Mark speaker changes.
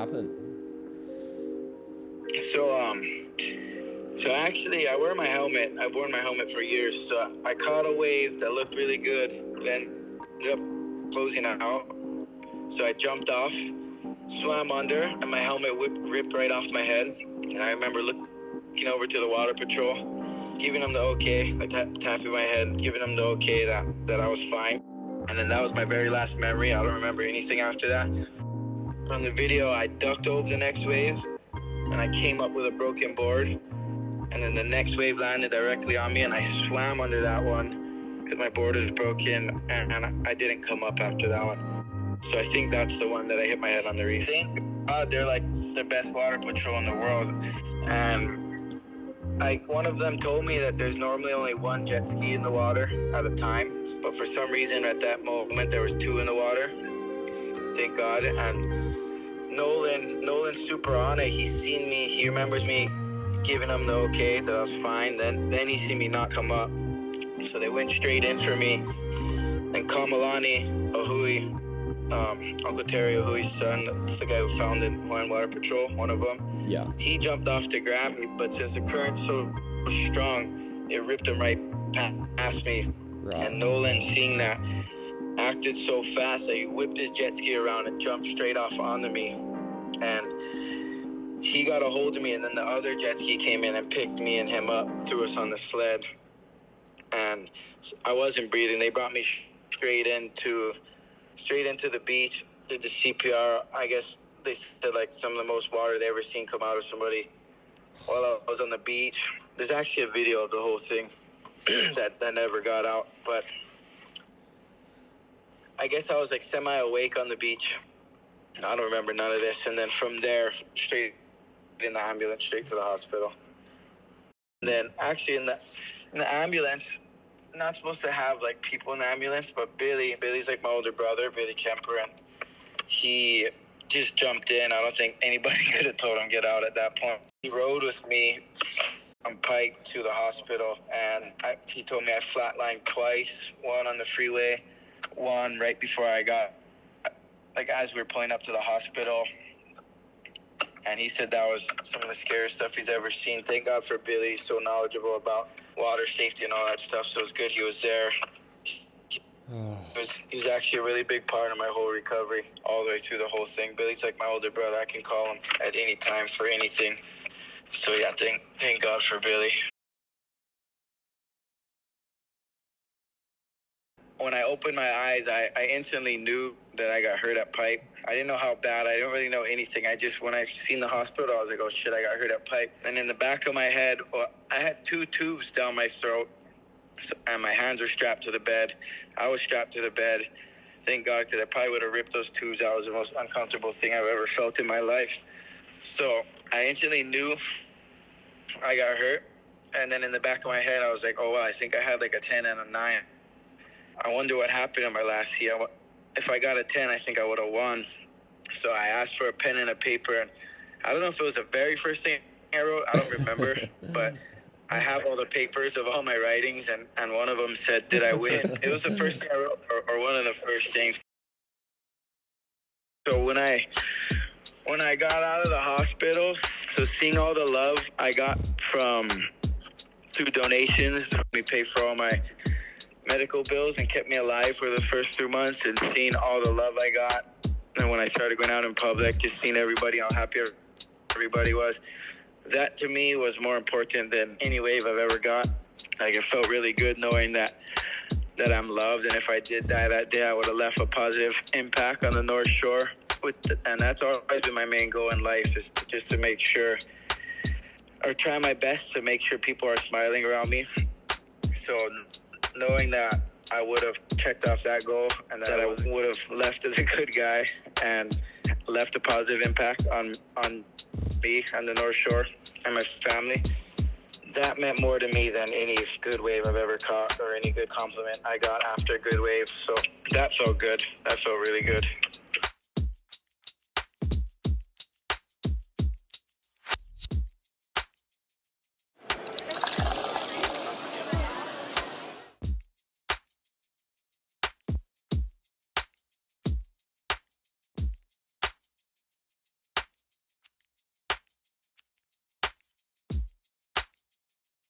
Speaker 1: happened?
Speaker 2: So actually, I wear my helmet. I've worn my helmet for years. So I caught a wave that looked really good, then ended up closing out. So I jumped off, swam under, and my helmet ripped right off my head. And I remember looking over to the water patrol, giving them the okay, like tapping my head, giving them the okay that I was fine. And then that was my very last memory. I don't remember anything after that. From the video, I ducked over the next wave, and I came up with a broken board. And then the next wave landed directly on me, and I swam under that one because my board is broken, and I didn't come up after that one. So I think that's the one that I hit my head on the reef. They're like the best water patrol in the world. And one of them told me that there's normally only one jet ski in the water at a time. But for some reason at that moment, there was two in the water. Thank God. And Nolan's super on it. He's seen me. He remembers me giving him the okay that I was fine. Then he seen me not come up. So they went straight in for me. And Kamalani Ahui, Uncle Terry Ahui's son, that's the guy who founded Hawaiian Water Patrol, one of them.
Speaker 1: Yeah.
Speaker 2: He jumped off to grab me, but since the current's so strong, it ripped him right past me. Right. And Nolan, seeing that, acted so fast that he whipped his jet ski around and jumped straight off onto me. And he got a hold of me, and then the other jet ski came in and picked me and him up, threw us on the sled. And I wasn't breathing. They brought me straight into the beach, did the CPR. I guess they said like some of the most water they ever seen come out of somebody while I was on the beach. There's actually a video of the whole thing that never got out, but I guess I was like semi-awake on the beach. I don't remember none of this. And then from there, straight in the ambulance, straight to the hospital. And then actually in the ambulance, not supposed to have like people in the ambulance, but Billy's like my older brother, Billy Kemper, and he just jumped in. I don't think anybody could have told him get out at that point. He rode with me from Pike to the hospital, and he told me I flatlined twice, one on the freeway, one right before I got, like as we were pulling up to the hospital. And he said that was some of the scariest stuff he's ever seen. Thank God for Billy. He's so knowledgeable about water safety and all that stuff, so it was good he was there. He was actually a really big part of my whole recovery, all the way through the whole thing. Billy's like my older brother. I can call him at any time for anything. So yeah, thank God for Billy. When I opened my eyes, I instantly knew that I got hurt at Pipe. I didn't know how bad. I didn't really know anything. When I seen the hospital, I was like, oh shit, I got hurt at Pipe. And in the back of my head, I had 2 tubes down my throat, and my hands were strapped to the bed. I was strapped to the bed. Thank God, because I probably would have ripped those tubes out. It was the most uncomfortable thing I've ever felt in my life. So I instantly knew I got hurt. And then in the back of my head, I was like, oh, wow, I think I had like a 10 and a 9. I wonder what happened in my last heat. If I got a 10, I think I would have won. So I asked for a pen and a paper. And I don't know if it was the very first thing I wrote. I don't remember. But I have all the papers of all my writings. And one of them said, did I win? It was the first thing I wrote, or one of the first things. So when I got out of the hospital, so seeing all the love I got through donations, me pay for all my medical bills and kept me alive for the first 2 months, and seeing all the love I got. And when I started going out in public, just seeing everybody, how happy everybody was, that to me was more important than any wave I've ever got. Like, it felt really good knowing that I'm loved, and if I did die that day, I would have left a positive impact on the North Shore. And that's always been my main goal in life, is just to make sure, or try my best to make sure people are smiling around me. So knowing that I would have checked off that goal, and that I would have left as a good guy and left a positive impact on me and the North Shore and my family, that meant more to me than any good wave I've ever caught or any good compliment I got after a good wave. So that felt good. That felt really good.